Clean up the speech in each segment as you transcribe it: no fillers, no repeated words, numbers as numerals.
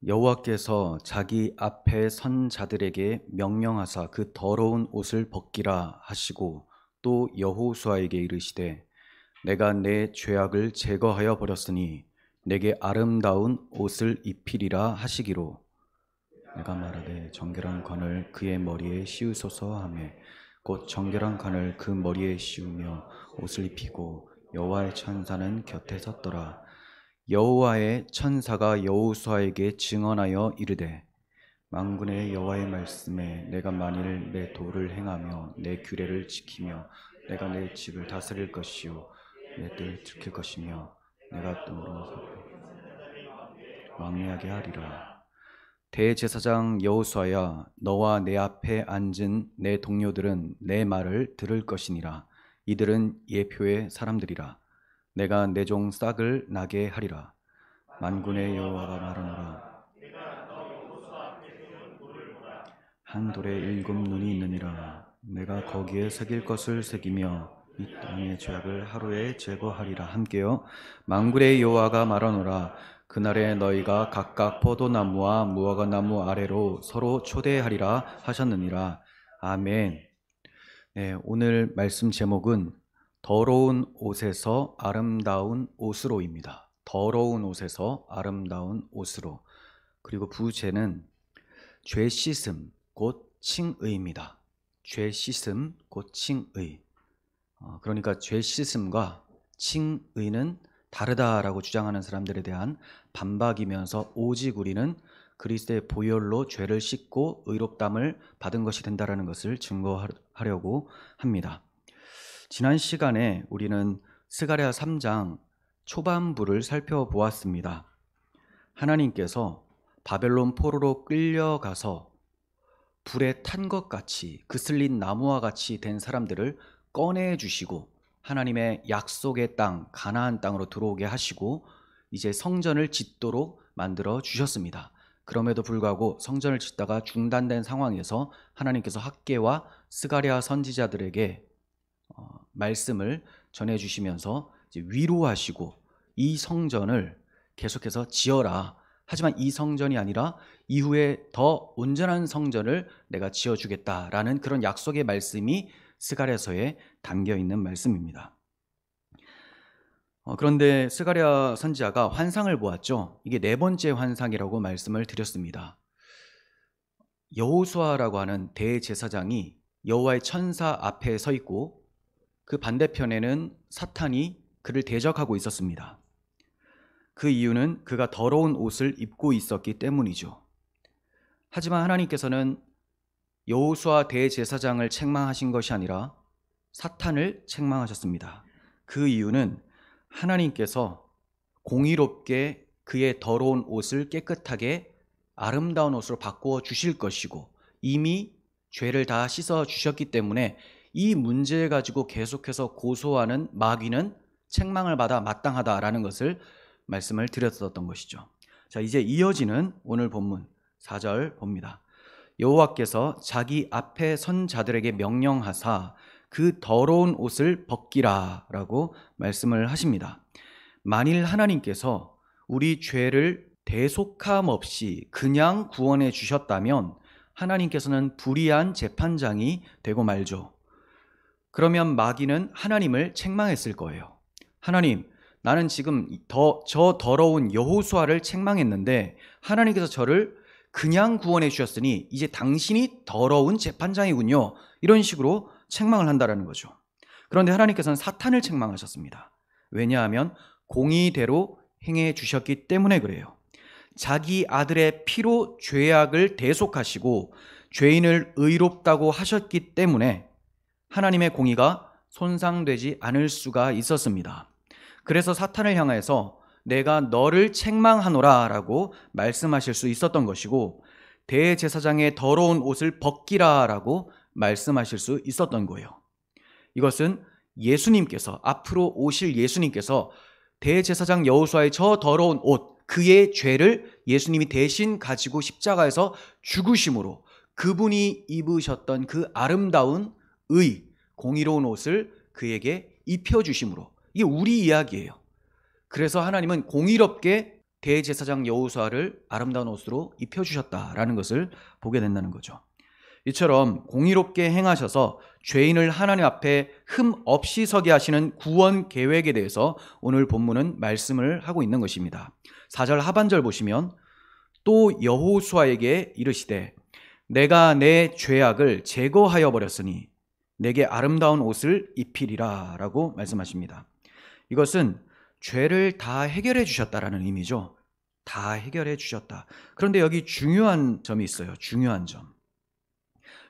여호와께서 자기 앞에 선 자들에게 명령하사 그 더러운 옷을 벗기라 하시고 또 여호수아에게 이르시되 내가 내 죄악을 제거하여 버렸으니 내게 아름다운 옷을 입히리라 하시기로 내가 말하되 정결한 관을 그의 머리에 씌우소서 하매 곧 정결한 관을 그 머리에 씌우며 옷을 입히고 여호와의 천사는 곁에 섰더라. 여호와의 천사가 여호수아에게 증언하여 이르되 만군의 여호와의 말씀에 내가 만일 내 도를 행하며 내 규례를 지키며 내가 내 집을 다스릴 것이요 내 뜰을 지킬 것이며 내가 또 왕래하게 하리라. 대제사장 여호수아야, 너와 내 앞에 앉은 내 동료들은 내 말을 들을 것이니라. 이들은 예표의 사람들이라. 내가 내 종 싹을 나게 하리라. 만군의 여호와가 말하노라. 한 돌에 7 눈이 있느니라. 내가 거기에 새길 것을 새기며 이 땅의 죄악을 하루에 제거하리라. 함께요. 만군의 여호와가 말하노라. 그날에 너희가 각각 포도나무와 무화과나무 아래로 서로 초대하리라 하셨느니라. 아멘. 네, 오늘 말씀 제목은 더러운 옷에서 아름다운 옷으로입니다. 더러운 옷에서 아름다운 옷으로. 그리고 부제는 죄 씻음 곧 칭의입니다. 죄 씻음 곧 칭의. 그러니까 죄 씻음과 칭의는 다르다라고 주장하는 사람들에 대한 반박이면서 오직 우리는 그리스도의 보혈로 죄를 씻고 의롭담을 받은 것이 된다라는 것을 증거하려고 합니다. 지난 시간에 우리는 스가랴 3장 초반부를 살펴보았습니다. 하나님께서 바벨론 포로로 끌려가서 불에 탄 것 같이 그슬린 나무와 같이 된 사람들을 꺼내주시고 하나님의 약속의 땅 가나안 땅으로 들어오게 하시고 이제 성전을 짓도록 만들어 주셨습니다. 그럼에도 불구하고 성전을 짓다가 중단된 상황에서 하나님께서 학개와 스가랴 선지자들에게 말씀을 전해주시면서 이제 위로하시고 이 성전을 계속해서 지어라. 하지만 이 성전이 아니라 이후에 더 온전한 성전을 내가 지어주겠다라는 그런 약속의 말씀이 스가랴서에 담겨있는 말씀입니다. 그런데 스가랴 선지자가 환상을 보았죠. 이게 4번째 환상이라고 말씀을 드렸습니다. 여호수아라고 하는 대제사장이 여호와의 천사 앞에 서 있고 그 반대편에는 사탄이 그를 대적하고 있었습니다. 그 이유는 그가 더러운 옷을 입고 있었기 때문이죠. 하지만 하나님께서는 여호수아 대제사장을 책망하신 것이 아니라 사탄을 책망하셨습니다. 그 이유는 하나님께서 공의롭게 그의 더러운 옷을 깨끗하게 아름다운 옷으로 바꾸어 주실 것이고 이미 죄를 다 씻어 주셨기 때문에 이 문제를 가지고 계속해서 고소하는 마귀는 책망을 받아 마땅하다라는 것을 말씀을 드렸었던 것이죠. 자, 이제 이어지는 오늘 본문 4절 봅니다. 여호와께서 자기 앞에 선 자들에게 명령하사 그 더러운 옷을 벗기라 라고 말씀을 하십니다. 만일 하나님께서 우리 죄를 대속함 없이 그냥 구원해 주셨다면 하나님께서는 불의한 재판장이 되고 말죠. 그러면 마귀는 하나님을 책망했을 거예요. 하나님, 나는 지금 저 더러운 여호수아를 책망했는데 하나님께서 저를 그냥 구원해 주셨으니 이제 당신이 더러운 재판장이군요. 이런 식으로 책망을 한다라는 거죠. 그런데 하나님께서는 사탄을 책망하셨습니다. 왜냐하면 공의대로 행해 주셨기 때문에 그래요. 자기 아들의 피로 죄악을 대속하시고 죄인을 의롭다고 하셨기 때문에 하나님의 공의가 손상되지 않을 수가 있었습니다. 그래서 사탄을 향해서 내가 너를 책망하노라 라고 말씀하실 수 있었던 것이고 대제사장의 더러운 옷을 벗기라 라고 말씀하실 수 있었던 거예요. 이것은 예수님께서 앞으로 오실 예수님께서 대제사장 여호수아의 저 더러운 옷 그의 죄를 예수님이 대신 가지고 십자가에서 죽으심으로 그분이 입으셨던 그 아름다운 공의로운 옷을 그에게 입혀주심으로 이게 우리 이야기예요. 그래서 하나님은 공의롭게 대제사장 여호수아를 아름다운 옷으로 입혀주셨다라는 것을 보게 된다는 거죠. 이처럼 공의롭게 행하셔서 죄인을 하나님 앞에 흠 없이 서게 하시는 구원 계획에 대해서 오늘 본문은 말씀을 하고 있는 것입니다. 4절 하반절 보시면 또 여호수아에게 이르시되 내가 내 죄악을 제거하여 버렸으니 내게 아름다운 옷을 입히리라 라고 말씀하십니다. 이것은 죄를 다 해결해 주셨다라는 의미죠. 다 해결해 주셨다. 그런데 여기 중요한 점이 있어요. 중요한 점.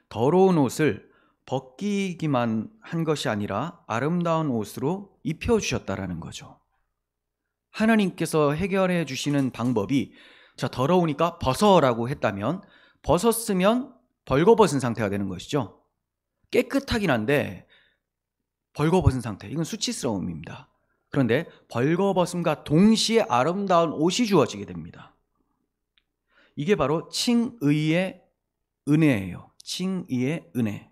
더러운 옷을 벗기기만 한 것이 아니라 아름다운 옷으로 입혀주셨다라는 거죠. 하나님께서 해결해 주시는 방법이 자, 더러우니까 벗어라고 했다면 벗었으면 벌거벗은 상태가 되는 것이죠. 깨끗하긴 한데 벌거벗은 상태, 이건 수치스러움입니다. 그런데 벌거벗음과 동시에 아름다운 옷이 주어지게 됩니다. 이게 바로 칭의의 은혜예요. 칭의의 은혜.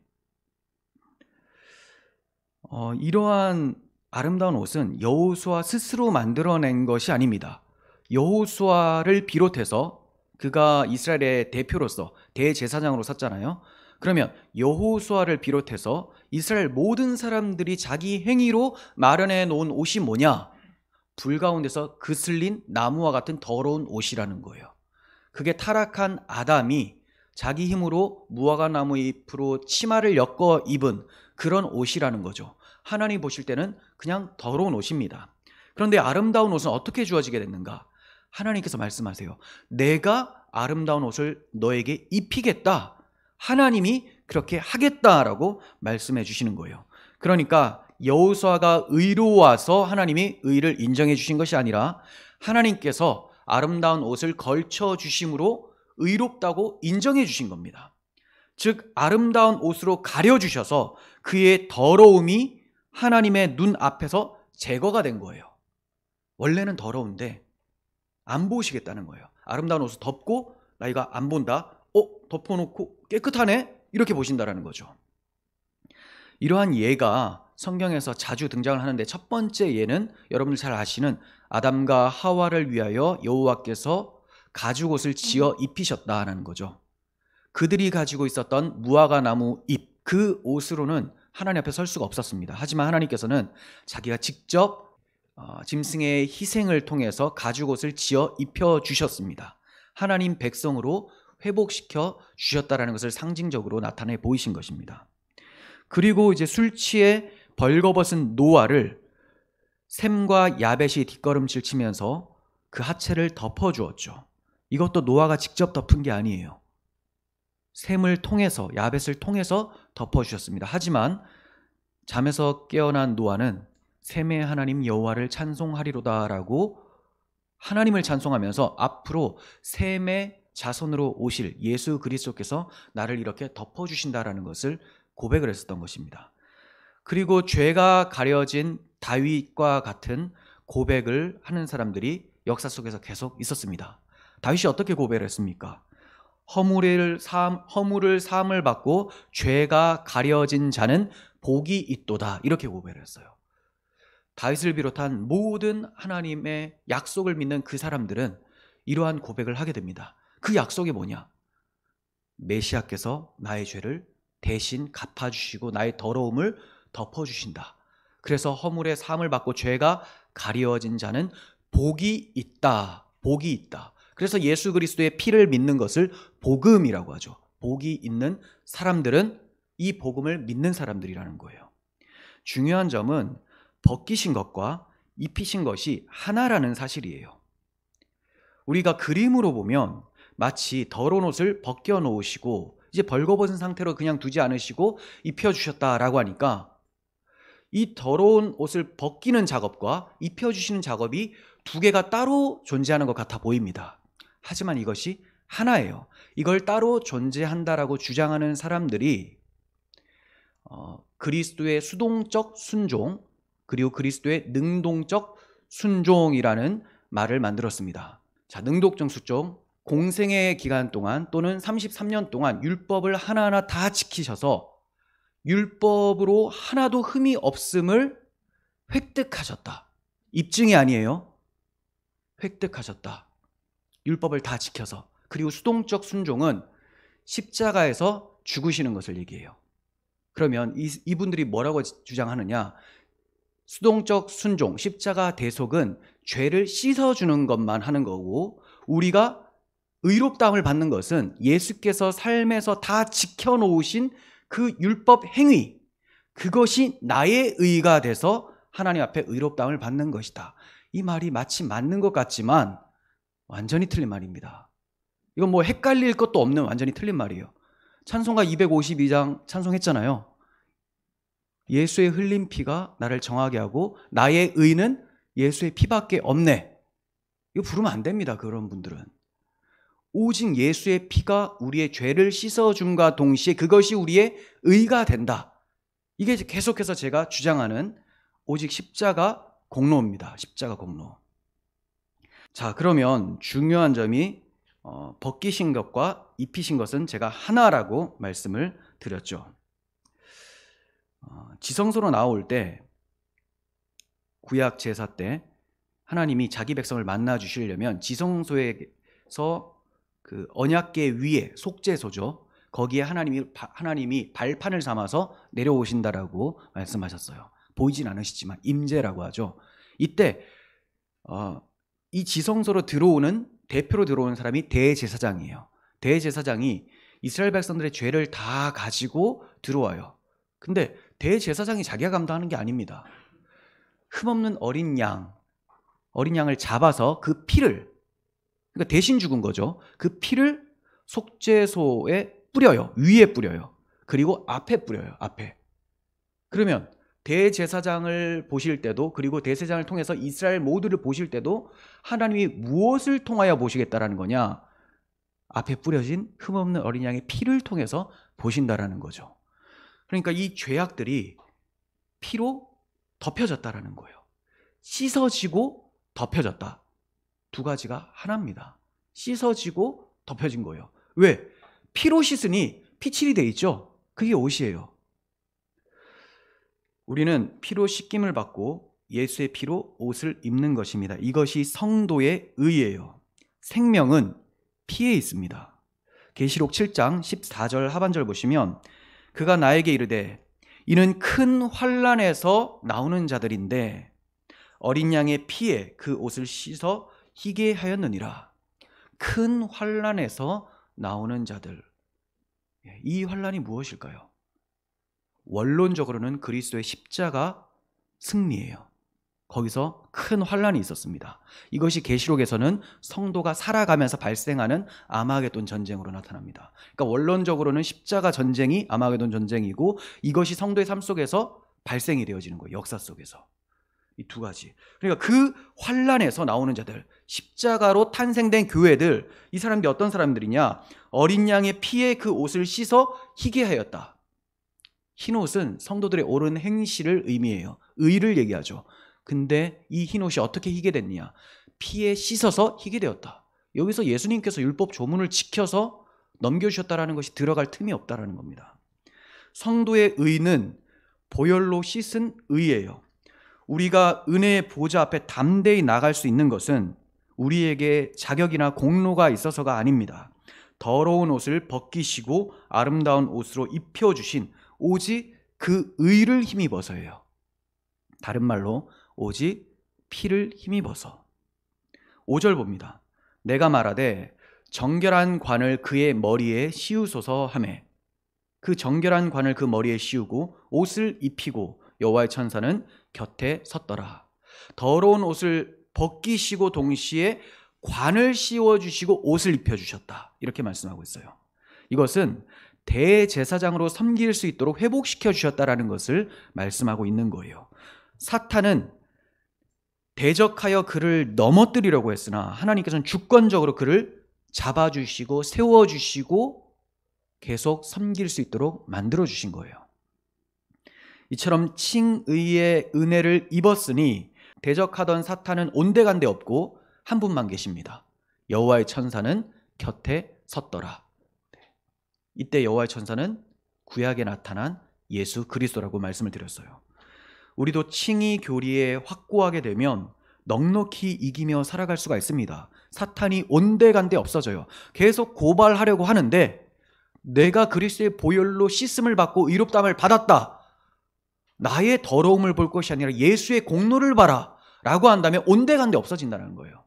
이러한 아름다운 옷은 여호수아 스스로 만들어낸 것이 아닙니다. 여호수아를 비롯해서 그가 이스라엘의 대표로서 대제사장으로 섰잖아요. 그러면 여호수아를 비롯해서 이스라엘 모든 사람들이 자기 행위로 마련해 놓은 옷이 뭐냐? 불 가운데서 그슬린 나무와 같은 더러운 옷이라는 거예요. 그게 타락한 아담이 자기 힘으로 무화과 나무 잎으로 치마를 엮어 입은 그런 옷이라는 거죠. 하나님 보실 때는 그냥 더러운 옷입니다. 그런데 아름다운 옷은 어떻게 주어지게 됐는가? 하나님께서 말씀하세요. 내가 아름다운 옷을 너에게 입히겠다. 하나님이 그렇게 하겠다라고 말씀해 주시는 거예요. 그러니까 여호수아가 의로워서 하나님이 의를 인정해 주신 것이 아니라 하나님께서 아름다운 옷을 걸쳐 주심으로 의롭다고 인정해 주신 겁니다. 즉 아름다운 옷으로 가려주셔서 그의 더러움이 하나님의 눈 앞에서 제거가 된 거예요. 원래는 더러운데 안 보시겠다는 거예요. 아름다운 옷을 덮고 나 이거 안 본다. 덮어놓고 깨끗하네? 이렇게 보신다라는 거죠. 이러한 예가 성경에서 자주 등장을 하는데 첫 번째 예는 여러분들 잘 아시는 아담과 하와를 위하여 여호와께서 가죽옷을 지어 입히셨다는 거죠. 그들이 가지고 있었던 무화과 나무 잎, 그 옷으로는 하나님 앞에 설 수가 없었습니다. 하지만 하나님께서는 자기가 직접 짐승의 희생을 통해서 가죽옷을 지어 입혀주셨습니다. 하나님 백성으로 회복시켜 주셨다는 것을 상징적으로 나타내 보이신 것입니다. 그리고 이제 술 취해 벌거벗은 노아를 셈과 야벳이 뒷걸음질 치면서 그 하체를 덮어주었죠. 이것도 노아가 직접 덮은 게 아니에요. 셈을 통해서, 야벳을 통해서 덮어주셨습니다. 하지만 잠에서 깨어난 노아는 셈의 하나님 여호와를 찬송하리로다라고 하나님을 찬송하면서 앞으로 셈의 자손으로 오실 예수 그리스도께서 나를 이렇게 덮어주신다라는 것을 고백을 했었던 것입니다. 그리고 죄가 가려진 다윗과 같은 고백을 하는 사람들이 역사 속에서 계속 있었습니다. 다윗이 어떻게 고백을 했습니까? 허물을 사함을 받고 죄가 가려진 자는 복이 있도다, 이렇게 고백을 했어요. 다윗을 비롯한 모든 하나님의 약속을 믿는 그 사람들은 이러한 고백을 하게 됩니다. 그 약속이 뭐냐? 메시아께서 나의 죄를 대신 갚아주시고 나의 더러움을 덮어주신다. 그래서 허물의 사함을 받고 죄가 가려진 자는 복이 있다. 복이 있다. 그래서 예수 그리스도의 피를 믿는 것을 복음이라고 하죠. 복이 있는 사람들은 이 복음을 믿는 사람들이라는 거예요. 중요한 점은 벗기신 것과 입히신 것이 하나라는 사실이에요. 우리가 그림으로 보면 마치 더러운 옷을 벗겨 놓으시고 이제 벌거벗은 상태로 그냥 두지 않으시고 입혀주셨다라고 하니까 이 더러운 옷을 벗기는 작업과 입혀주시는 작업이 두 개가 따로 존재하는 것 같아 보입니다. 하지만 이것이 하나예요. 이걸 따로 존재한다라고 주장하는 사람들이 그리스도의 수동적 순종 그리고 그리스도의 능동적 순종이라는 말을 만들었습니다. 자, 능동적 순종, 공생의 기간 동안 또는 33년 동안 율법을 하나하나 다 지키셔서 율법으로 하나도 흠이 없음을 획득하셨다. 입증이 아니에요. 획득하셨다. 율법을 다 지켜서. 그리고 수동적 순종은 십자가에서 죽으시는 것을 얘기해요. 그러면 이분들이 뭐라고 주장하느냐? 수동적 순종, 십자가 대속은 죄를 씻어주는 것만 하는 거고, 우리가 의롭다함을 받는 것은 예수께서 삶에서 다 지켜놓으신 그 율법 행위, 그것이 나의 의가 돼서 하나님 앞에 의롭다함을 받는 것이다. 이 말이 마치 맞는 것 같지만 완전히 틀린 말입니다. 이건 뭐 헷갈릴 것도 없는 완전히 틀린 말이에요. 찬송가 252장 찬송했잖아요. 예수의 흘린 피가 나를 정하게 하고 나의 의는 예수의 피밖에 없네. 이거 부르면 안 됩니다. 그런 분들은. 오직 예수의 피가 우리의 죄를 씻어줌과 동시에 그것이 우리의 의가 된다. 이게 계속해서 제가 주장하는 오직 십자가 공로입니다. 십자가 공로. 자, 그러면 중요한 점이 벗기신 것과 입히신 것은 제가 하나라고 말씀을 드렸죠. 지성소로 나올 때, 구약 제사 때 하나님이 자기 백성을 만나 주시려면 지성소에서 그 언약궤 위에, 속죄소죠, 거기에 하나님이 발판을 삼아서 내려오신다라고 말씀하셨어요. 보이진 않으시지만 임재라고 하죠. 이때 이 지성소로 대표로 들어오는 사람이 대제사장이에요. 대제사장이 이스라엘 백성들의 죄를 다 가지고 들어와요. 근데 대제사장이 자기가 감당하는 게 아닙니다. 흠없는 어린 양을 잡아서 그 피를, 그러니까 대신 죽은 거죠. 그 피를 속죄소에 뿌려요. 위에 뿌려요. 그리고 앞에 뿌려요. 앞에. 그러면 대제사장을 보실 때도, 그리고 대제사장을 통해서 이스라엘 모두를 보실 때도 하나님이 무엇을 통하여 보시겠다라는 거냐? 앞에 뿌려진 흠없는 어린 양의 피를 통해서 보신다라는 거죠. 그러니까 이 죄악들이 피로 덮여졌다라는 거예요. 씻어지고 덮여졌다. 두 가지가 하나입니다. 씻어지고 덮여진 거예요. 왜? 피로 씻으니 피칠이 돼 있죠. 그게 옷이에요. 우리는 피로 씻김을 받고 예수의 피로 옷을 입는 것입니다. 이것이 성도의 의예요. 생명은 피에 있습니다. 계시록 7장 14절 하반절 보시면, 그가 나에게 이르되 이는 큰 환난에서 나오는 자들인데 어린 양의 피에 그 옷을 씻어 희게 하였느니라. 큰 환난에서 나오는 자들. 이 환난이 무엇일까요? 원론적으로는 그리스도의 십자가 승리예요. 거기서 큰 환난이 있었습니다. 이것이 계시록에서는 성도가 살아가면서 발생하는 아마게돈 전쟁으로 나타납니다. 그러니까 원론적으로는 십자가 전쟁이 아마게돈 전쟁이고, 이것이 성도의 삶 속에서 발생이 되어지는 거예요. 역사 속에서. 이 두 가지. 그러니까 그 환난에서 나오는 자들, 십자가로 탄생된 교회들, 이 사람들이 어떤 사람들이냐? 어린 양의 피에 그 옷을 씻어 희게 하였다. 흰 옷은 성도들의 옳은 행실을 의미해요. 의를 얘기하죠. 근데 이 흰 옷이 어떻게 희게 됐냐? 피에 씻어서 희게 되었다. 여기서 예수님께서 율법 조문을 지켜서 넘겨주셨다라는 것이 들어갈 틈이 없다라는 겁니다. 성도의 의는 보혈로 씻은 의예요. 우리가 은혜의 보좌 앞에 담대히 나갈 수 있는 것은 우리에게 자격이나 공로가 있어서가 아닙니다. 더러운 옷을 벗기시고 아름다운 옷으로 입혀주신 오직 그 의를 힘입어서예요. 다른 말로 오직 피를 힘입어서. 5절 봅니다. 내가 말하되 정결한 관을 그의 머리에 씌우소서 하매 그 정결한 관을 그 머리에 씌우고 옷을 입히고 여호와의 천사는 곁에 섰더라. 더러운 옷을 벗기시고 동시에 관을 씌워주시고 옷을 입혀주셨다. 이렇게 말씀하고 있어요. 이것은 대제사장으로 섬길 수 있도록 회복시켜 주셨다라는 것을 말씀하고 있는 거예요. 사탄은 대적하여 그를 넘어뜨리려고 했으나 하나님께서는 주권적으로 그를 잡아주시고 세워주시고 계속 섬길 수 있도록 만들어주신 거예요. 이처럼 칭의의 은혜를 입었으니 대적하던 사탄은 온데간데 없고 한 분만 계십니다. 여호와의 천사는 곁에 섰더라. 이때 여호와의 천사는 구약에 나타난 예수 그리스도라고 말씀을 드렸어요. 우리도 칭의 교리에 확고하게 되면 넉넉히 이기며 살아갈 수가 있습니다. 사탄이 온데간데 없어져요. 계속 고발하려고 하는데 내가 그리스도의 보혈로 씻음을 받고 의롭다함을 받았다. 나의 더러움을 볼 것이 아니라 예수의 공로를 봐라 라고 한다면 온데간데 없어진다는 거예요.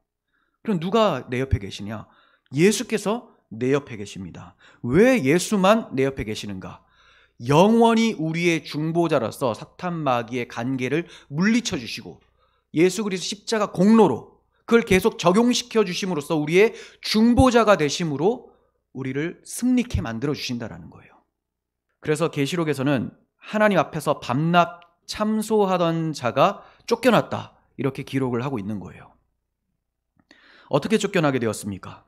그럼 누가 내 옆에 계시냐? 예수께서 내 옆에 계십니다. 왜 예수만 내 옆에 계시는가? 영원히 우리의 중보자로서 사탄 마귀의 관계를 물리쳐 주시고 예수 그리스도 십자가 공로로 그걸 계속 적용시켜 주심으로써 우리의 중보자가 되심으로 우리를 승리케 만들어 주신다라는 거예요. 그래서 계시록에서는 하나님 앞에서 밤낮 참소하던 자가 쫓겨났다 이렇게 기록을 하고 있는 거예요. 어떻게 쫓겨나게 되었습니까?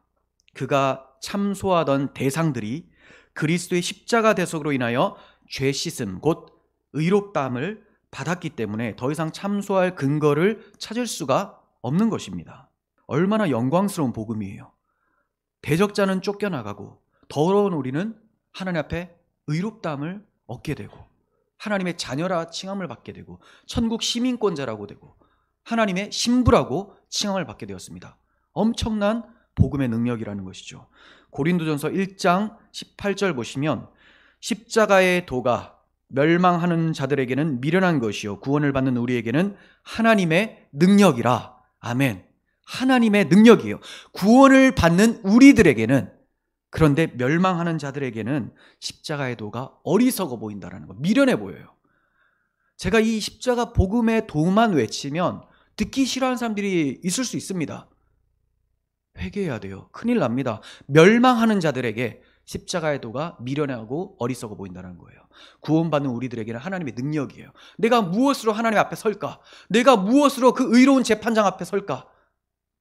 그가 참소하던 대상들이 그리스도의 십자가 대속으로 인하여 죄 씻음 곧 의롭다함을 받았기 때문에 더 이상 참소할 근거를 찾을 수가 없는 것입니다. 얼마나 영광스러운 복음이에요. 대적자는 쫓겨나가고 더러운 우리는 하나님 앞에 의롭다함을 얻게 되고 하나님의 자녀라 칭함을 받게 되고 천국 시민권자라고 되고 하나님의 신부라고 칭함을 받게 되었습니다. 엄청난 복음의 능력이라는 것이죠. 고린도전서 1장 18절 보시면 십자가의 도가 멸망하는 자들에게는 미련한 것이요 구원을 받는 우리에게는 하나님의 능력이라. 아멘. 하나님의 능력이에요. 구원을 받는 우리들에게는, 그런데 멸망하는 자들에게는 십자가의 도가 어리석어 보인다는 거, 미련해 보여요. 제가 이 십자가 복음의 도만 외치면 듣기 싫어하는 사람들이 있을 수 있습니다. 회개해야 돼요. 큰일 납니다. 멸망하는 자들에게 십자가의 도가 미련하고 어리석어 보인다는 거예요. 구원받는 우리들에게는 하나님의 능력이에요. 내가 무엇으로 하나님 앞에 설까? 내가 무엇으로 그 의로운 재판장 앞에 설까?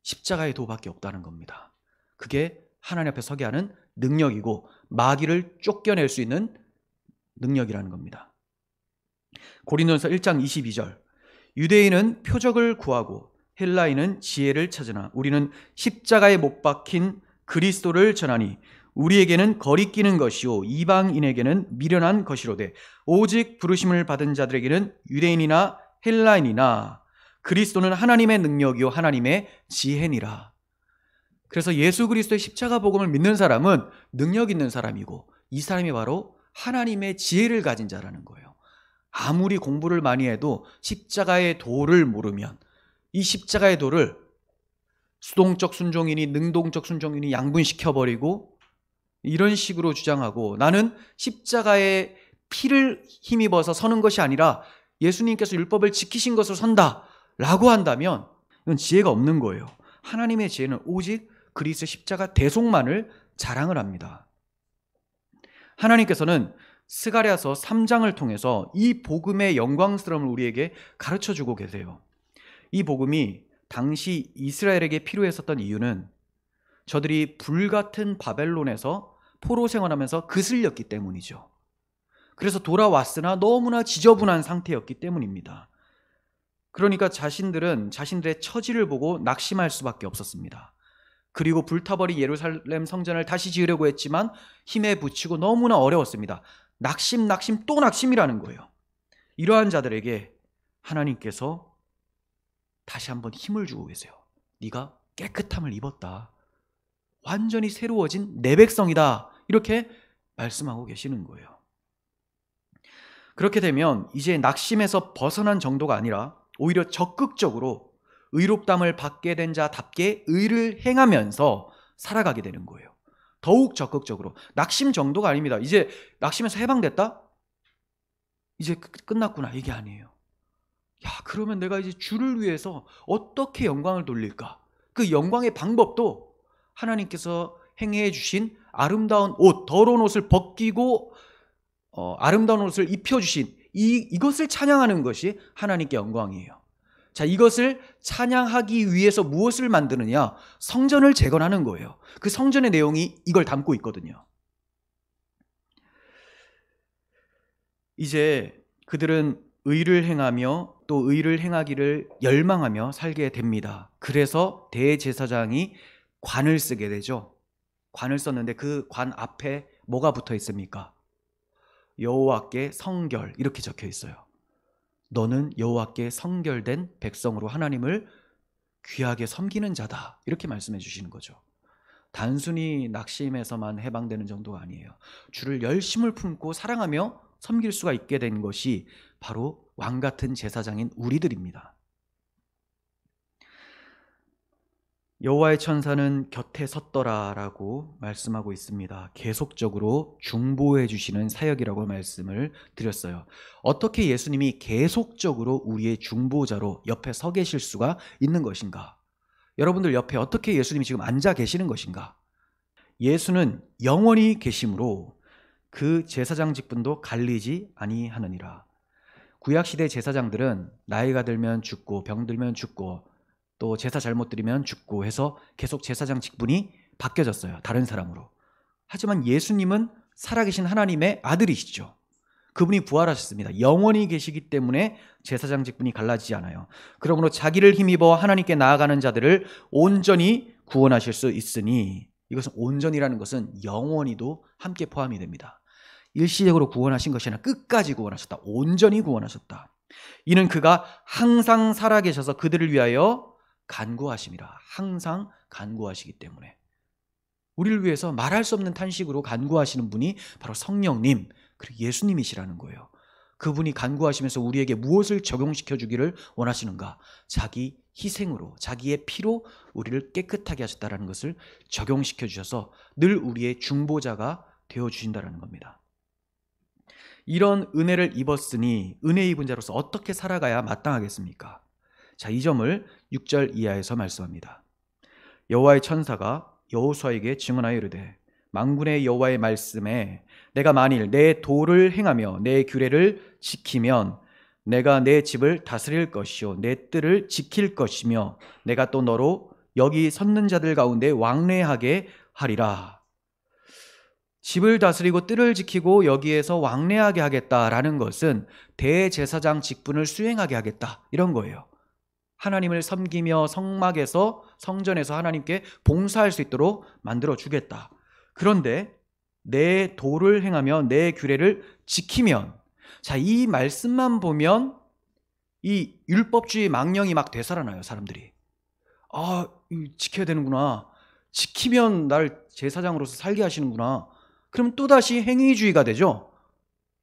십자가의 도밖에 없다는 겁니다. 그게 하나님 앞에 서게 하는 능력이고 마귀를 쫓겨낼 수 있는 능력이라는 겁니다. 고린도전서 1장 22절 유대인은 표적을 구하고 헬라인은 지혜를 찾으나 우리는 십자가에 못 박힌 그리스도를 전하니 우리에게는 거리끼는 것이요 이방인에게는 미련한 것이로되 오직 부르심을 받은 자들에게는 유대인이나 헬라인이나 그리스도는 하나님의 능력이요 하나님의 지혜니라. 그래서 예수 그리스도의 십자가 복음을 믿는 사람은 능력 있는 사람이고 이 사람이 바로 하나님의 지혜를 가진 자라는 거예요. 아무리 공부를 많이 해도 십자가의 도를 모르면 이 십자가의 도를 수동적 순종이니 능동적 순종이니 양분시켜버리고 이런 식으로 주장하고 나는 십자가의 피를 힘입어서 서는 것이 아니라 예수님께서 율법을 지키신 것으로 선다 라고 한다면 이건 지혜가 없는 거예요. 하나님의 지혜는 오직 그리스도 십자가 대속만을 자랑을 합니다. 하나님께서는 스가랴서 3장을 통해서 이 복음의 영광스러움을 우리에게 가르쳐주고 계세요. 이 복음이 당시 이스라엘에게 필요했었던 이유는 저들이 불같은 바벨론에서 포로 생활하면서 그슬렸기 때문이죠. 그래서 돌아왔으나 너무나 지저분한 상태였기 때문입니다. 그러니까 자신들은 자신들의 처지를 보고 낙심할 수밖에 없었습니다. 그리고 불타버린 예루살렘 성전을 다시 지으려고 했지만 힘에 부치고 너무나 어려웠습니다. 낙심 또 낙심이라는 거예요. 이러한 자들에게 하나님께서 다시 한번 힘을 주고 계세요. 네가 깨끗함을 입었다. 완전히 새로워진 내 백성이다. 이렇게 말씀하고 계시는 거예요. 그렇게 되면 이제 낙심에서 벗어난 정도가 아니라 오히려 적극적으로 의롭다함을 받게 된 자답게 의를 행하면서 살아가게 되는 거예요. 더욱 적극적으로. 낙심 정도가 아닙니다. 이제 낙심에서 해방됐다? 이제 끝났구나. 이게 아니에요. 야, 그러면 내가 이제 주를 위해서 어떻게 영광을 돌릴까? 그 영광의 방법도 하나님께서 행해 주신 아름다운 옷, 더러운 옷을 벗기고 아름다운 옷을 입혀주신 이것을 찬양하는 것이 하나님께 영광이에요. 자, 이것을 찬양하기 위해서 무엇을 만드느냐? 성전을 재건하는 거예요. 그 성전의 내용이 이걸 담고 있거든요. 이제 그들은 의를 행하며 또 의를 행하기를 열망하며 살게 됩니다. 그래서 대제사장이 관을 쓰게 되죠. 관을 썼는데 그 관 앞에 뭐가 붙어 있습니까? 여호와께 성결 이렇게 적혀 있어요. 너는 여호와께 성결된 백성으로 하나님을 귀하게 섬기는 자다. 이렇게 말씀해 주시는 거죠. 단순히 낙심에서만 해방되는 정도가 아니에요. 주를 열심을 품고 사랑하며 섬길 수가 있게 된 것이 바로 왕 같은 제사장인 우리들입니다. 여호와의 천사는 곁에 섰더라라고 말씀하고 있습니다. 계속적으로 중보해 주시는 사역이라고 말씀을 드렸어요. 어떻게 예수님이 계속적으로 우리의 중보자로 옆에 서 계실 수가 있는 것인가? 여러분들 옆에 어떻게 예수님이 지금 앉아 계시는 것인가? 예수는 영원히 계심으로 그 제사장 직분도 갈리지 아니하느니라. 구약시대 제사장들은 나이가 들면 죽고 병들면 죽고 또 제사 잘못 드리면 죽고 해서 계속 제사장 직분이 바뀌어졌어요. 다른 사람으로. 하지만 예수님은 살아계신 하나님의 아들이시죠. 그분이 부활하셨습니다. 영원히 계시기 때문에 제사장 직분이 갈라지지 않아요. 그러므로 자기를 힘입어 하나님께 나아가는 자들을 온전히 구원하실 수 있으니, 이것은 온전이라는 것은 영원히도 함께 포함이 됩니다. 일시적으로 구원하신 것이 아니라 끝까지 구원하셨다. 온전히 구원하셨다. 이는 그가 항상 살아계셔서 그들을 위하여 간구하심이라. 항상 간구하시기 때문에. 우리를 위해서 말할 수 없는 탄식으로 간구하시는 분이 바로 성령님, 그리고 예수님이시라는 거예요. 그분이 간구하시면서 우리에게 무엇을 적용시켜 주기를 원하시는가? 자기 희생으로, 자기의 피로 우리를 깨끗하게 하셨다는 것을 적용시켜 주셔서 늘 우리의 중보자가 되어주신다는 겁니다. 이런 은혜를 입었으니 은혜 입은 자로서 어떻게 살아가야 마땅하겠습니까? 자, 이 점을 6절 이하에서 말씀합니다. 여호와의 천사가 여호수아에게 증언하여 이르되 만군의 여호와의 말씀에 내가 만일 내 도를 행하며 내 규례를 지키면 내가 내 집을 다스릴 것이요 내 뜰을 지킬 것이며 내가 또 너로 여기 섰는 자들 가운데 왕래하게 하리라. 집을 다스리고 뜰을 지키고 여기에서 왕래하게 하겠다라는 것은 대제사장 직분을 수행하게 하겠다, 이런 거예요. 하나님을 섬기며 성막에서, 성전에서 하나님께 봉사할 수 있도록 만들어 주겠다. 그런데 내 도를 행하며 내 규례를 지키면, 자, 이 말씀만 보면 이 율법주의 망령이 막 되살아나요. 사람들이 지켜야 되는구나, 지키면 날 제사장으로서 살게 하시는구나. 그럼 또다시 행위주의가 되죠.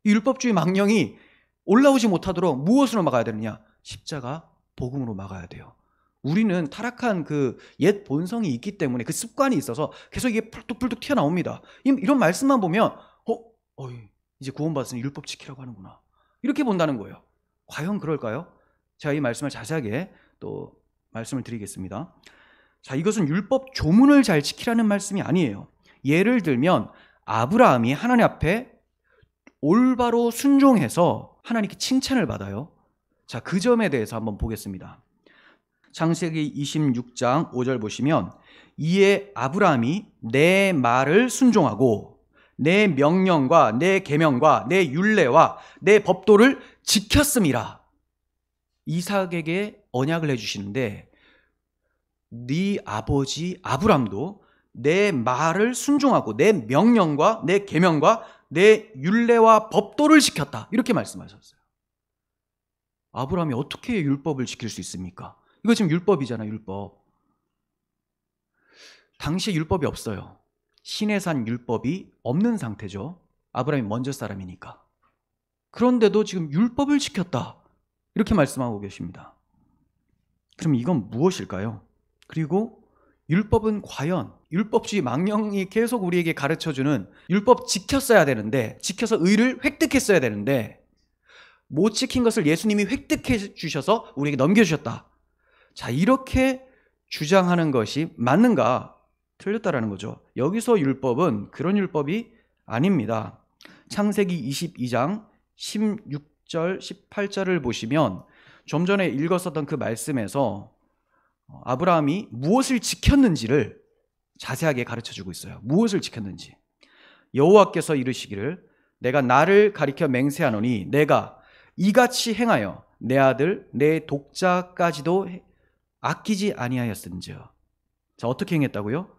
이 율법주의 망령이 올라오지 못하도록 무엇으로 막아야 되느냐? 십자가 복음으로 막아야 돼요. 우리는 타락한 그 옛 본성이 있기 때문에, 그 습관이 있어서 계속 이게 뿔뚝뿔뚝 튀어나옵니다. 이런 말씀만 보면 이제 구원받았으니 율법 지키라고 하는구나, 이렇게 본다는 거예요. 과연 그럴까요? 제가 이 말씀을 자세하게 또 말씀을 드리겠습니다. 자, 이것은 율법 조문을 잘 지키라는 말씀이 아니에요. 예를 들면 아브라함이 하나님 앞에 올바로 순종해서 하나님께 칭찬을 받아요. 자, 그 점에 대해서 한번 보겠습니다. 창세기 26장 5절 보시면 이에 아브라함이 내 말을 순종하고 내 명령과 내 계명과 내 율례와 내 법도를 지켰음이라. 이삭에게 언약을 해주시는데 네 아버지 아브라함도 내 말을 순종하고 내 명령과 내 계명과 내 율례와 법도를 지켰다, 이렇게 말씀하셨어요. 아브라함이 어떻게 율법을 지킬 수 있습니까? 이거 지금 율법이잖아요. 율법. 당시에 율법이 없어요. 시내산 율법이 없는 상태죠. 아브라함이 먼저 사람이니까. 그런데도 지금 율법을 지켰다, 이렇게 말씀하고 계십니다. 그럼 이건 무엇일까요? 그리고 율법은 과연, 율법주의 망령이 계속 우리에게 가르쳐주는 율법 지켰어야 되는데, 지켜서 의를 획득했어야 되는데 못 지킨 것을 예수님이 획득해 주셔서 우리에게 넘겨주셨다. 자, 이렇게 주장하는 것이 맞는가? 틀렸다라는 거죠. 여기서 율법은 그런 율법이 아닙니다. 창세기 22장 16절 18절을 보시면 좀 전에 읽었었던 그 말씀에서 아브라함이 무엇을 지켰는지를 자세하게 가르쳐주고 있어요. 무엇을 지켰는지. 여호와께서 이르시기를 내가 나를 가리켜 맹세하노니 내가 이같이 행하여 내 아들 내 독자까지도 아끼지 아니하였은즉. 자, 어떻게 행했다고요?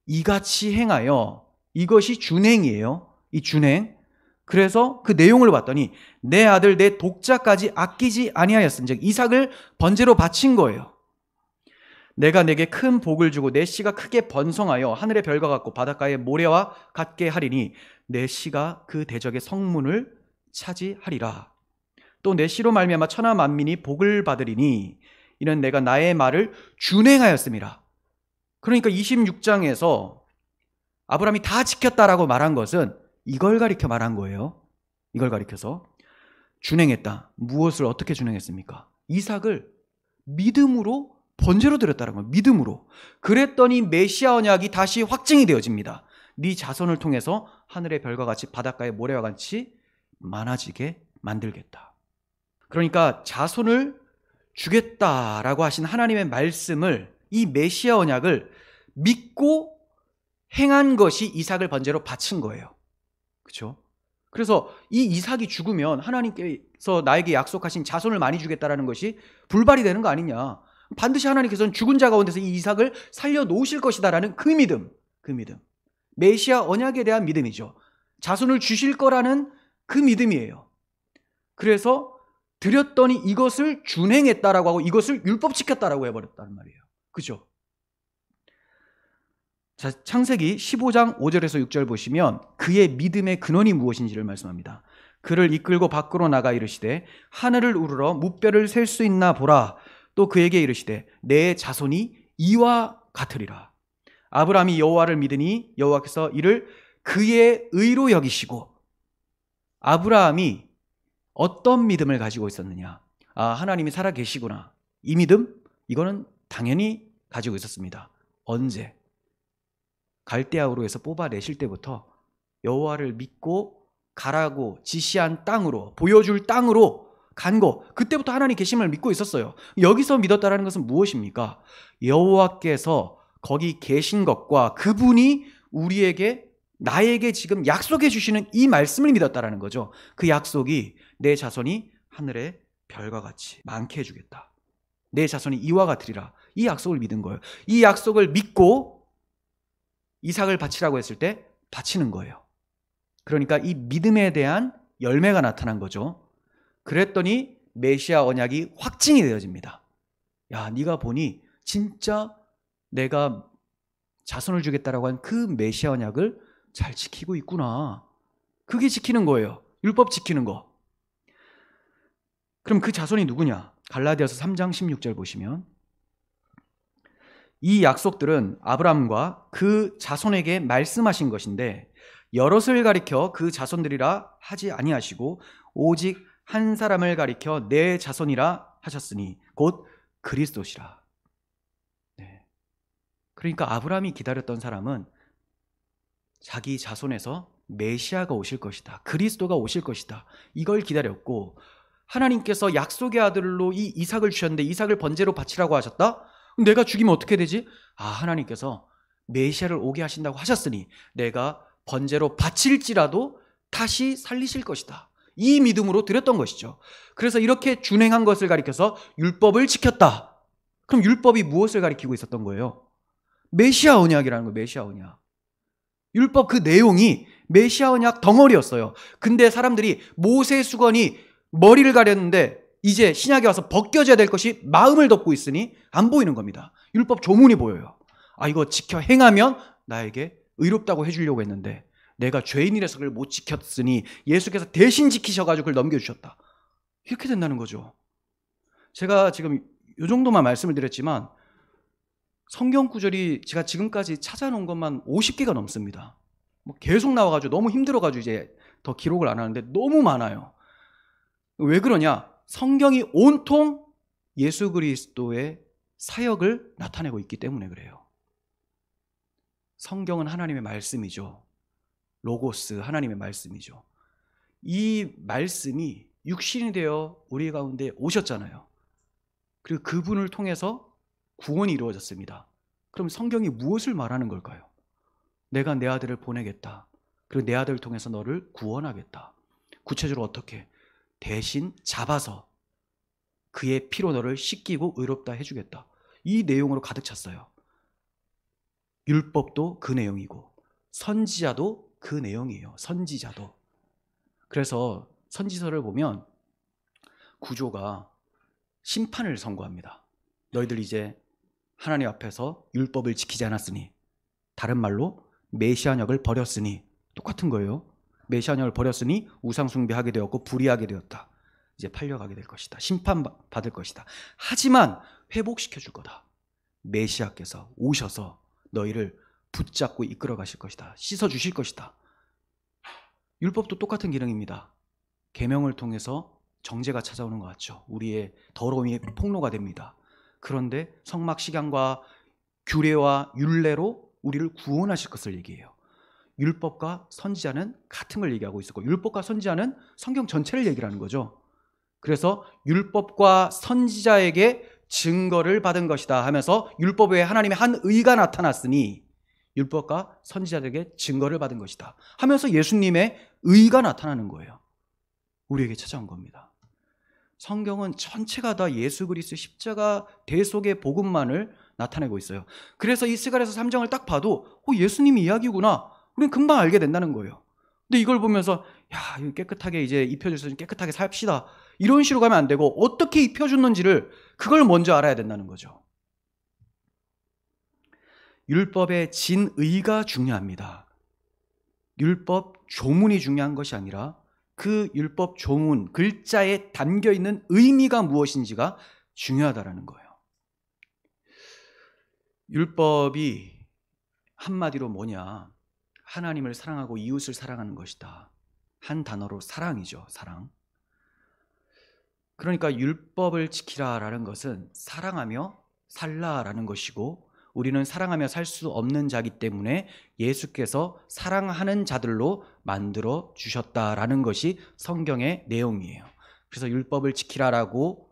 이같이 행하여, 이것이 준행이에요. 이 준행. 그래서 그 내용을 봤더니 내 아들 내 독자까지 아끼지 아니하였은즉, 이삭을 번제로 바친 거예요. 내가 내게 큰 복을 주고 내 씨가 크게 번성하여 하늘의 별과 같고 바닷가의 모래와 같게 하리니 내 씨가 그 대적의 성문을 차지하리라. 또 내 씨로 말미암아 천하 만민이 복을 받으리니 이는 내가 나의 말을 준행하였음이라. 그러니까 26장에서 아브라함이 다 지켰다라고 말한 것은 이걸 가리켜 말한 거예요. 이걸 가리켜서 준행했다. 무엇을 어떻게 준행했습니까? 이삭을 믿음으로 번제로 드렸다는 거예요. 믿음으로. 그랬더니 메시아 언약이 다시 확증이 되어집니다. 네 자손을 통해서 하늘의 별과 같이 바닷가의 모래와 같이 많아지게 만들겠다. 그러니까 자손을 주겠다라고 하신 하나님의 말씀을, 이 메시아 언약을 믿고 행한 것이 이삭을 번제로 바친 거예요. 그렇죠? 그래서 이 이삭이 죽으면 하나님께서 나에게 약속하신 자손을 많이 주겠다라는 것이 불발이 되는 거 아니냐. 반드시 하나님께서는 죽은 자 가운데서 이 이삭을 살려놓으실 것이다라는 그 믿음. 메시아 언약에 대한 믿음이죠. 자손을 주실 거라는 그 믿음이에요. 그래서 드렸더니 이것을 준행했다라고 하고 이것을 율법 지켰다라고 해버렸다는 말이에요. 그죠? 자, 창세기 15장 5절에서 6절 보시면 그의 믿음의 근원이 무엇인지를 말씀합니다. 그를 이끌고 밖으로 나가 이르시되 하늘을 우러러 무뼈를 셀 수 있나 보라. 또 그에게 이르시되 내 자손이 이와 같으리라. 아브라함이 여호와를 믿으니 여호와께서 이를 그의 의로 여기시고. 아브라함이 어떤 믿음을 가지고 있었느냐? 하나님이 살아 계시구나. 이 믿음? 이거는 당연히 가지고 있었습니다. 언제? 갈대아우르에서 뽑아내실 때부터 여호와를 믿고 가라고 지시한 땅으로, 보여줄 땅으로 간 거, 그때부터 하나님 계심을 믿고 있었어요. 여기서 믿었다라는 것은 무엇입니까? 여호와께서 거기 계신 것과 그분이 나에게 지금 약속해 주시는 이 말씀을 믿었다라는 거죠. 그 약속이 내 자손이 하늘의 별과 같이 많게 해주겠다. 내 자손이 이와 같으리라. 이 약속을 믿은 거예요. 이 약속을 믿고 이삭을 바치라고 했을 때 바치는 거예요. 그러니까 이 믿음에 대한 열매가 나타난 거죠. 그랬더니 메시아 언약이 확증이 되어집니다. 야, 네가 보니 진짜 내가 자손을 주겠다라고 한 그 메시아 언약을 잘 지키고 있구나. 그게 지키는 거예요. 율법 지키는 거. 그럼 그 자손이 누구냐? 갈라디아서 3장 16절 보시면 이 약속들은 아브라함과 그 자손에게 말씀하신 것인데 여럿을 가리켜 그 자손들이라 하지 아니하시고 오직 한 사람을 가리켜 내 자손이라 하셨으니 곧 그리스도시라. 네. 그러니까 아브라함이 기다렸던 사람은 자기 자손에서 메시아가 오실 것이다. 그리스도가 오실 것이다. 이걸 기다렸고 하나님께서 약속의 아들로 이 이삭을 주셨는데 이삭을 번제로 바치라고 하셨다? 내가 죽이면 어떻게 되지? 하나님께서 메시아를 오게 하신다고 하셨으니 내가 번제로 바칠지라도 다시 살리실 것이다. 이 믿음으로 드렸던 것이죠. 그래서 이렇게 준행한 것을 가리켜서 율법을 지켰다. 그럼 율법이 무엇을 가리키고 있었던 거예요? 메시아 언약이라는 거예요. 메시아 언약. 율법 그 내용이 메시아 언약 덩어리였어요. 근데 사람들이 모세 수건이 머리를 가렸는데 이제 신약에 와서 벗겨져야 될 것이 마음을 덮고 있으니 안 보이는 겁니다. 율법 조문이 보여요. 이거 지켜 행하면 나에게 의롭다고 해주려고 했는데 내가 죄인이라서 그걸 못 지켰으니 예수께서 대신 지키셔가지고 그걸 넘겨주셨다. 이렇게 된다는 거죠. 제가 지금 이 정도만 말씀을 드렸지만 성경 구절이 제가 지금까지 찾아놓은 것만 50개가 넘습니다. 계속 나와가지고 너무 힘들어가지고 이제 더 기록을 안 하는데 너무 많아요. 왜 그러냐? 성경이 온통 예수 그리스도의 사역을 나타내고 있기 때문에 그래요. 성경은 하나님의 말씀이죠. 로고스, 하나님의 말씀이죠. 이 말씀이 육신이 되어 우리 가운데 오셨잖아요. 그리고 그분을 통해서 구원이 이루어졌습니다. 그럼 성경이 무엇을 말하는 걸까요? 내가 내 아들을 보내겠다. 그리고 내 아들을 통해서 너를 구원하겠다. 구체적으로 어떻게? 대신 잡아서 그의 피로 너를 씻기고 의롭다 해주겠다. 이 내용으로 가득 찼어요. 율법도 그 내용이고 선지자도 그 내용이에요. 선지자도. 그래서 선지서를 보면 구조가 심판을 선고합니다. 너희들 이제 하나님 앞에서 율법을 지키지 않았으니, 다른 말로 메시아력을 버렸으니, 똑같은 거예요. 메시아력을 버렸으니 우상 숭배하게 되었고 불의하게 되었다. 이제 팔려가게 될 것이다. 심판받을 것이다. 하지만 회복시켜 줄 거다. 메시아께서 오셔서 너희를 붙잡고 이끌어 가실 것이다. 씻어 주실 것이다. 율법도 똑같은 기능입니다. 계명을 통해서 정죄가 찾아오는 것 같죠. 우리의 더러움이 폭로가 됩니다. 그런데 성막 식양과 규례와 율례로 우리를 구원하실 것을 얘기해요. 율법과 선지자는 같은 걸 얘기하고 있었고, 율법과 선지자는 성경 전체를 얘기하는 거죠. 그래서 율법과 선지자에게 증거를 받은 것이다 하면서 율법 외에 하나님의 한 의가 나타났으니 율법과 선지자들에게 증거를 받은 것이다 하면서 예수님의 의가 나타나는 거예요. 우리에게 찾아온 겁니다. 성경은 전체가 다 예수 그리스도의 십자가 대속의 복음만을 나타내고 있어요. 그래서 이 스가랴서 3장을 딱 봐도 예수님이 이야기구나, 우리는 금방 알게 된다는 거예요. 근데 이걸 보면서 야, 깨끗하게 이제 입혀줘서 깨끗하게 삽시다, 이런 식으로 가면 안 되고 어떻게 입혀줬는지를 그걸 먼저 알아야 된다는 거죠. 율법의 진의가 중요합니다. 율법 조문이 중요한 것이 아니라 그 율법 조문 글자에 담겨있는 의미가 무엇인지가 중요하다는 거예요. 율법이 한마디로 뭐냐? 하나님을 사랑하고 이웃을 사랑하는 것이다. 한 단어로 사랑이죠. 사랑. 그러니까 율법을 지키라라는 것은 사랑하며 살라라는 것이고, 우리는 사랑하며 살 수 없는 자기 때문에 예수께서 사랑하는 자들로 만들어 주셨다라는 것이 성경의 내용이에요. 그래서 율법을 지키라라고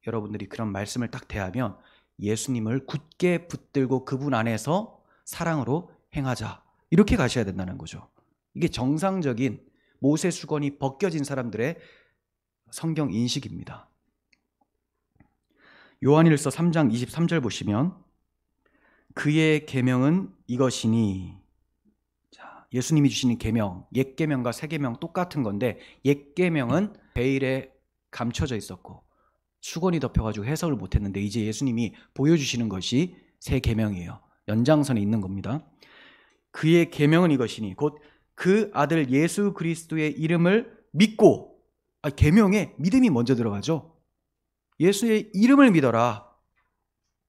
여러분들이 그런 말씀을 딱 대하면 예수님을 굳게 붙들고 그분 안에서 사랑으로 행하자, 이렇게 가셔야 된다는 거죠. 이게 정상적인 모세 수건이 벗겨진 사람들의 성경 인식입니다. 요한일서 3장 23절 보시면 그의 계명은 이것이니, 자, 예수님이 주시는 계명, 옛 계명과 새 계명 똑같은 건데, 옛 계명은 베일에 감춰져 있었고 수건이 덮여가지고 해석을 못했는데 이제 예수님이 보여주시는 것이 새 계명이에요. 연장선에 있는 겁니다. 그의 계명은 이것이니 곧 그 아들 예수 그리스도의 이름을 믿고, 계명에 믿음이 먼저 들어가죠. 예수의 이름을 믿어라.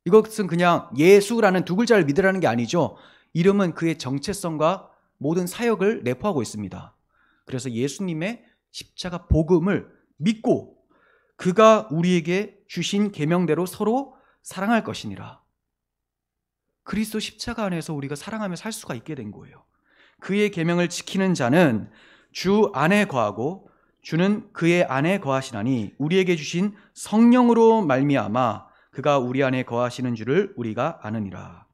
이것은 그냥 예수라는 두 글자를 믿으라는 게 아니죠. 이름은 그의 정체성과 모든 사역을 내포하고 있습니다. 그래서 예수님의 십자가 복음을 믿고 그가 우리에게 주신 계명대로 서로 사랑할 것이니라. 그리스도 십자가 안에서 우리가 사랑하며 살 수가 있게 된 거예요. 그의 계명을 지키는 자는 주 안에 거하고 주는 그의 안에 거하시나니 우리에게 주신 성령으로 말미암아 그가 우리 안에 거하시는 줄을 우리가 아느니라.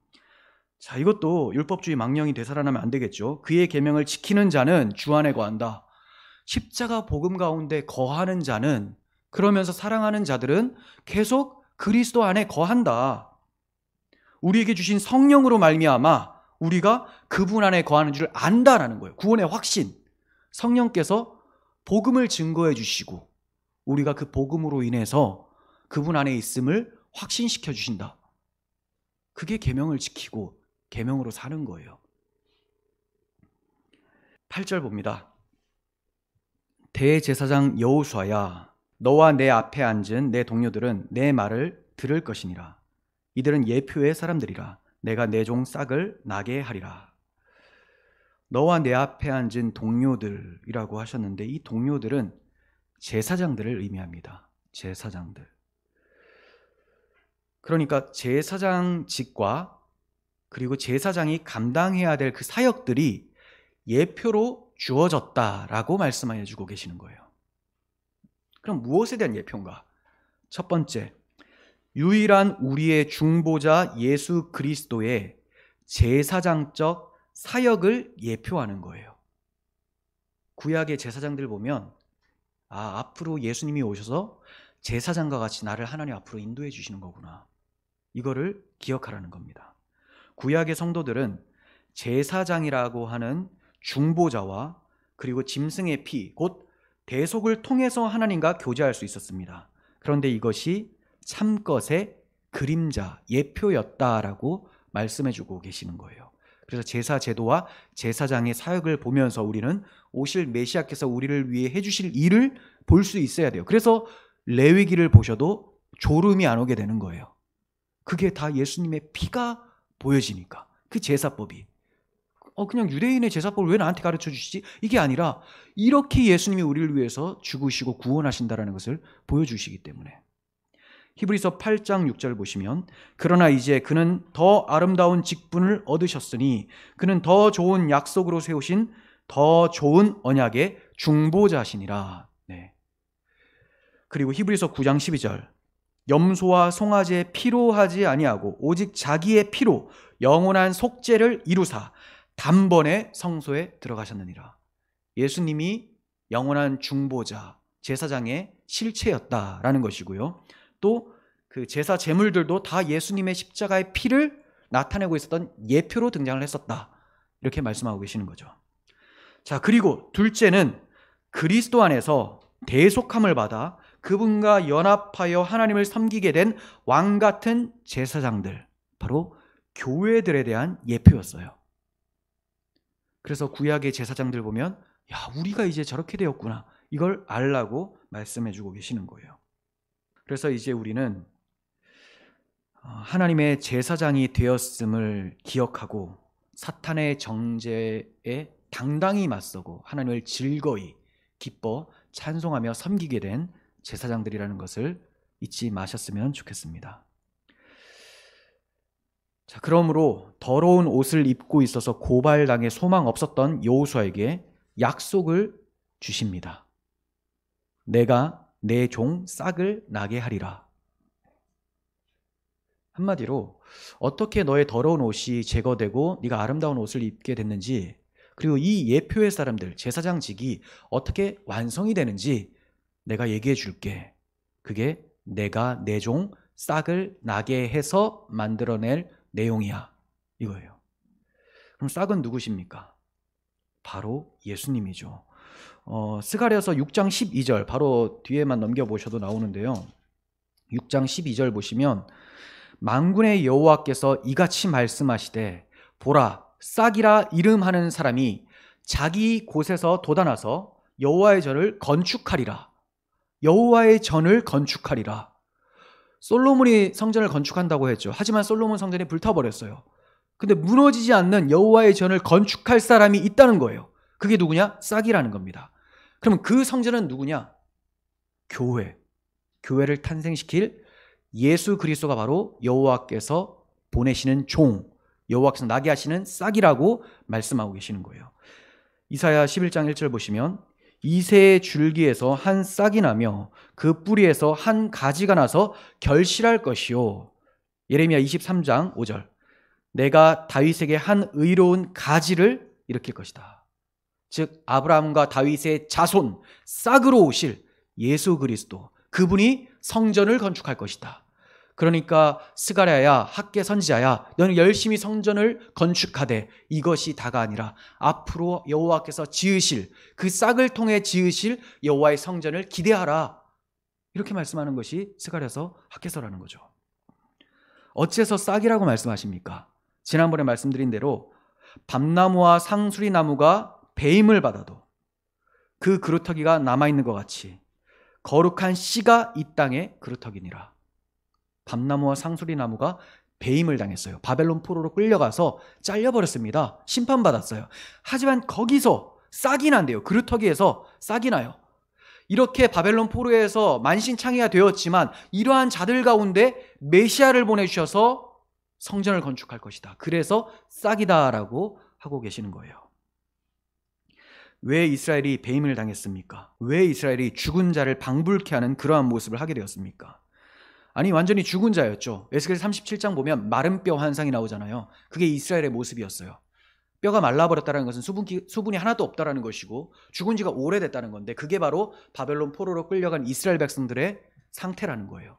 자, 이것도 율법주의 망령이 되살아나면 안 되겠죠. 그의 계명을 지키는 자는 주 안에 거한다. 십자가 복음 가운데 거하는 자는, 그러면서 사랑하는 자들은 계속 그리스도 안에 거한다. 우리에게 주신 성령으로 말미암아 우리가 그분 안에 거하는 줄을 안다라는 거예요. 구원의 확신. 성령께서 복음을 증거해 주시고 우리가 그 복음으로 인해서 그분 안에 있음을 확신시켜 주신다. 그게 계명을 지키고 계명으로 사는 거예요. 8절 봅니다. 대제사장 여호수아야, 너와 내 앞에 앉은 내 동료들은 내 말을 들을 것이니라. 이들은 예표의 사람들이라. 내가 내 종 싹을 나게 하리라. 너와 내 앞에 앉은 동료들이라고 하셨는데, 이 동료들은 제사장들을 의미합니다. 제사장들. 그러니까 제사장직과 그리고 제사장이 감당해야 될 그 사역들이 예표로 주어졌다라고 말씀해 주고 계시는 거예요. 그럼 무엇에 대한 예표인가? 첫 번째, 유일한 우리의 중보자 예수 그리스도의 제사장적 사역을 예표하는 거예요. 구약의 제사장들 보면 앞으로 예수님이 오셔서 제사장과 같이 나를 하나님 앞으로 인도해 주시는 거구나, 이거를 기억하라는 겁니다. 구약의 성도들은 제사장이라고 하는 중보자와 그리고 짐승의 피, 곧 대속을 통해서 하나님과 교제할 수 있었습니다. 그런데 이것이 참것의 그림자, 예표였다라고 말씀해주고 계시는 거예요. 그래서 제사 제도와 제사장의 사역을 보면서 우리는 오실 메시아께서 우리를 위해 해주실 일을 볼 수 있어야 돼요. 그래서 레위기를 보셔도 졸음이 안 오게 되는 거예요. 그게 다 예수님의 피가 보여지니까. 그 제사법이. 그냥 유대인의 제사법을 왜 나한테 가르쳐 주시지? 이게 아니라 이렇게 예수님이 우리를 위해서 죽으시고 구원하신다라는 것을 보여주시기 때문에. 히브리서 8장 6절 보시면 그러나 이제 그는 더 아름다운 직분을 얻으셨으니 그는 더 좋은 약속으로 세우신 더 좋은 언약의 중보자시니라. 네. 그리고 히브리서 9장 12절 염소와 송아지의 피로 하지 아니하고 오직 자기의 피로 영원한 속죄를 이루사 단번에 성소에 들어가셨느니라. 예수님이 영원한 중보자, 제사장의 실체였다라는 것이고요. 또 그 제사 제물들도 다 예수님의 십자가의 피를 나타내고 있었던 예표로 등장을 했었다. 이렇게 말씀하고 계시는 거죠. 자, 그리고 둘째는 그리스도 안에서 대속함을 받아 그분과 연합하여 하나님을 섬기게 된 왕 같은 제사장들, 바로 교회들에 대한 예표였어요. 그래서 구약의 제사장들 보면 야, 우리가 이제 저렇게 되었구나. 이걸 알라고 말씀해주고 계시는 거예요. 그래서 이제 우리는 하나님의 제사장이 되었음을 기억하고 사탄의 정죄에 당당히 맞서고 하나님을 즐거이 기뻐 찬송하며 섬기게 된 제사장들이라는 것을 잊지 마셨으면 좋겠습니다. 자, 그러므로 더러운 옷을 입고 있어서 고발당에 소망 없었던 여호수아에게 약속을 주십니다. 내가 내 종 싹을 나게 하리라. 한마디로 어떻게 너의 더러운 옷이 제거되고 네가 아름다운 옷을 입게 됐는지, 그리고 이 예표의 사람들, 제사장직이 어떻게 완성이 되는지 내가 얘기해 줄게. 그게 내가 내 종 싹을 나게 해서 만들어낼 내용이야. 이거예요. 그럼 싹은 누구십니까? 바로 예수님이죠. 스가랴서 6장 12절 바로 뒤에만 넘겨보셔도 나오는데요. 6장 12절 보시면 만군의 여호와께서 이같이 말씀하시되 보라, 싹이라 이름하는 사람이 자기 곳에서 돋아나서 여호와의 전을 건축하리라. 여호와의 전을 건축하리라. 솔로몬이 성전을 건축한다고 했죠. 하지만 솔로몬 성전이 불타버렸어요. 근데 무너지지 않는 여호와의 전을 건축할 사람이 있다는 거예요. 그게 누구냐? 싹이라는 겁니다. 그럼 그 성전은 누구냐? 교회. 교회를 탄생시킬 예수 그리스도가 바로 여호와께서 보내시는 종, 여호와께서 나게 하시는 싹이라고 말씀하고 계시는 거예요. 이사야 11장 1절 보시면 이새의 줄기에서 한 싹이 나며 그 뿌리에서 한 가지가 나서 결실할 것이요. 예레미야 23장 5절 내가 다윗에게 한 의로운 가지를 일으킬 것이다. 즉 아브라함과 다윗의 자손 싹으로 오실 예수 그리스도, 그분이 성전을 건축할 것이다. 그러니까 스가랴야, 학개 선지자야, 너는 열심히 성전을 건축하되 이것이 다가 아니라 앞으로 여호와께서 지으실, 그 싹을 통해 지으실 여호와의 성전을 기대하라. 이렇게 말씀하는 것이 스가랴서 학개서라는 거죠. 어째서 싹이라고 말씀하십니까? 지난번에 말씀드린 대로 밤나무와 상수리 나무가 배임을 받아도 그 그루터기가 남아있는 것 같이 거룩한 씨가 이 땅에 그루터기니라. 밤나무와 상수리 나무가 배임을 당했어요. 바벨론 포로로 끌려가서 잘려버렸습니다. 심판받았어요. 하지만 거기서 싹이 난대요. 그루터기에서 싹이 나요. 이렇게 바벨론 포로에서 만신창이가 되었지만 이러한 자들 가운데 메시아를 보내주셔서 성전을 건축할 것이다. 그래서 싹이다라고 하고 계시는 거예요. 왜 이스라엘이 배임을 당했습니까? 왜 이스라엘이 죽은 자를 방불케 하는 그러한 모습을 하게 되었습니까? 아니, 완전히 죽은 자였죠. 에스겔 37장 보면 마른 뼈 환상이 나오잖아요. 그게 이스라엘의 모습이었어요. 뼈가 말라버렸다는 것은 수분이 하나도 없다는 것이고 죽은 지가 오래됐다는 건데, 그게 바로 바벨론 포로로 끌려간 이스라엘 백성들의 상태라는 거예요.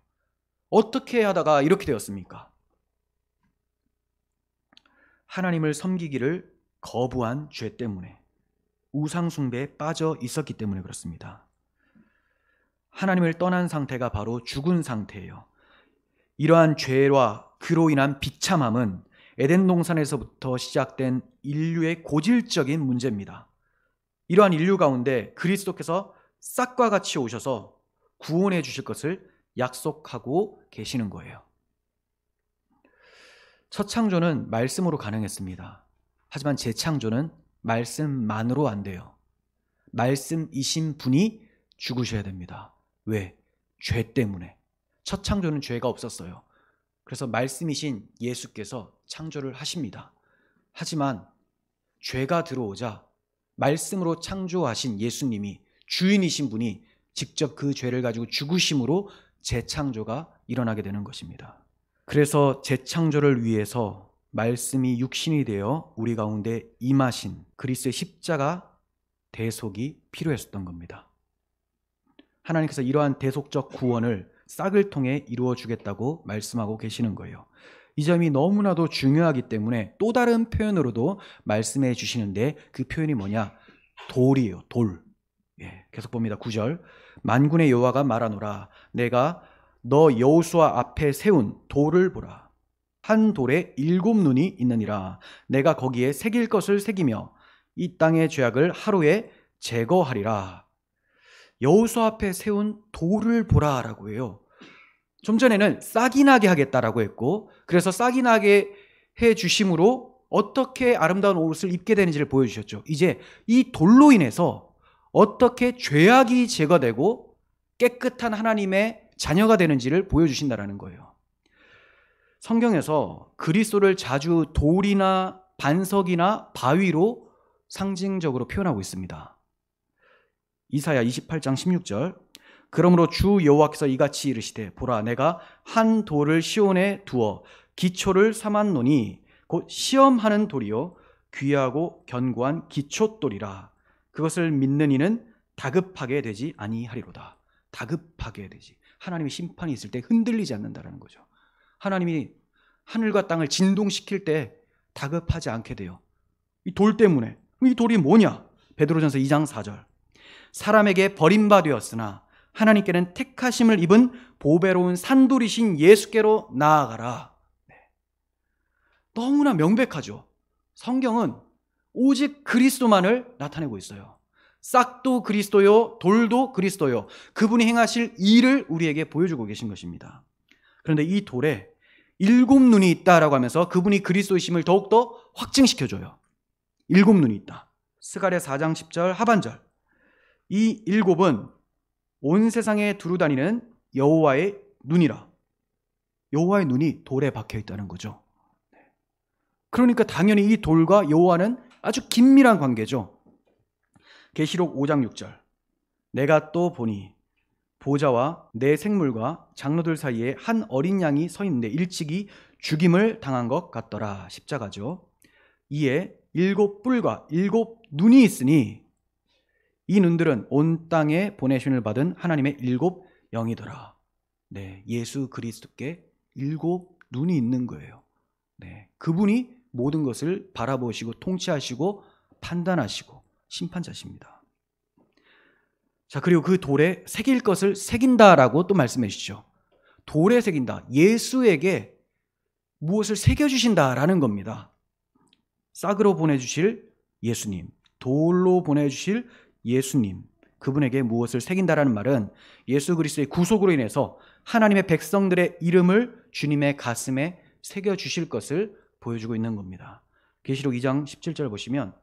어떻게 하다가 이렇게 되었습니까? 하나님을 섬기기를 거부한 죄 때문에, 우상 숭배에 빠져 있었기 때문에 그렇습니다. 하나님을 떠난 상태가 바로 죽은 상태예요. 이러한 죄와 그로 인한 비참함은 에덴 동산에서부터 시작된 인류의 고질적인 문제입니다. 이러한 인류 가운데 그리스도께서 싹과 같이 오셔서 구원해 주실 것을 약속하고 계시는 거예요. 첫 창조는 말씀으로 가능했습니다. 하지만 재창조는 말씀만으로 안 돼요. 말씀이신 분이 죽으셔야 됩니다. 왜? 죄 때문에. 첫 창조는 죄가 없었어요. 그래서 말씀이신 예수께서 창조를 하십니다. 하지만 죄가 들어오자 말씀으로 창조하신 예수님이, 주인이신 분이 직접 그 죄를 가지고 죽으심으로 재창조가 일어나게 되는 것입니다. 그래서 재창조를 위해서 말씀이 육신이 되어 우리 가운데 임하신 그리스도의 십자가 대속이 필요했었던 겁니다. 하나님께서 이러한 대속적 구원을 싹을 통해 이루어 주겠다고 말씀하고 계시는 거예요. 이 점이 너무나도 중요하기 때문에 또 다른 표현으로도 말씀해 주시는데, 그 표현이 뭐냐? 돌이에요. 돌. 계속 봅니다. 9절. 만군의 여호와가 말하노라. 내가 너 여호수아 앞에 세운 돌을 보라. 한 돌에 7 눈이 있느니라. 내가 거기에 새길 것을 새기며 이 땅의 죄악을 하루에 제거하리라. 여호수아 앞에 세운 돌을 보라라고 해요. 좀 전에는 싹이 나게 하겠다라고 했고, 그래서 싹이 나게 해 주심으로 어떻게 아름다운 옷을 입게 되는지를 보여주셨죠. 이제 이 돌로 인해서 어떻게 죄악이 제거되고 깨끗한 하나님의 자녀가 되는지를 보여주신다라는 거예요. 성경에서 그리스도를 자주 돌이나 반석이나 바위로 상징적으로 표현하고 있습니다. 이사야 28장 16절. 그러므로 주 여호와께서 이같이 이르시되 보라, 내가 한 돌을 시온에 두어 기초를 삼았노니 곧 시험하는 돌이요 귀하고 견고한 기초돌이라. 그것을 믿는 이는 다급하게 되지 아니하리로다. 다급하게 되지. 하나님의 심판이 있을 때 흔들리지 않는다라는 거죠. 하나님이 하늘과 땅을 진동시킬 때 다급하지 않게 돼요. 이 돌 때문에. 이 돌이 뭐냐? 베드로전서 2장 4절. 사람에게 버림받았으나 하나님께는 택하심을 입은 보배로운 산돌이신 예수께로 나아가라. 너무나 명백하죠. 성경은 오직 그리스도만을 나타내고 있어요. 싹도 그리스도요, 돌도 그리스도요. 그분이 행하실 일을 우리에게 보여주고 계신 것입니다. 그런데 이 돌에 7 눈이 있다라고 하면서 그분이 그리스도이심을 더욱더 확증시켜줘요. 7 눈이 있다. 스가랴 4장 10절 하반절. 이 7은 온 세상에 두루다니는 여호와의 눈이라. 여호와의 눈이 돌에 박혀 있다는 거죠. 그러니까 당연히 이 돌과 여호와는 아주 긴밀한 관계죠. 계시록 5장 6절. 내가 또 보니 보좌와 내 생물과 장로들 사이에 한 어린 양이 서 있는데 일찍이 죽임을 당한 것 같더라. 십자가죠. 이에 7 뿔과 7 눈이 있으니 이 눈들은 온 땅에 보내심을 받은 하나님의 7 영이더라. 예수 그리스도께 7 눈이 있는 거예요. 그분이 모든 것을 바라보시고 통치하시고 판단하시고 심판자십니다. 자, 그리고 그 돌에 새길 것을 새긴다라고 또 말씀해 주시죠. 돌에 새긴다. 예수에게 무엇을 새겨주신다라는 겁니다. 싹으로 보내주실 예수님, 돌로 보내주실 예수님, 그분에게 무엇을 새긴다라는 말은 예수 그리스도의 구속으로 인해서 하나님의 백성들의 이름을 주님의 가슴에 새겨주실 것을 보여주고 있는 겁니다. 계시록 2장 17절 보시면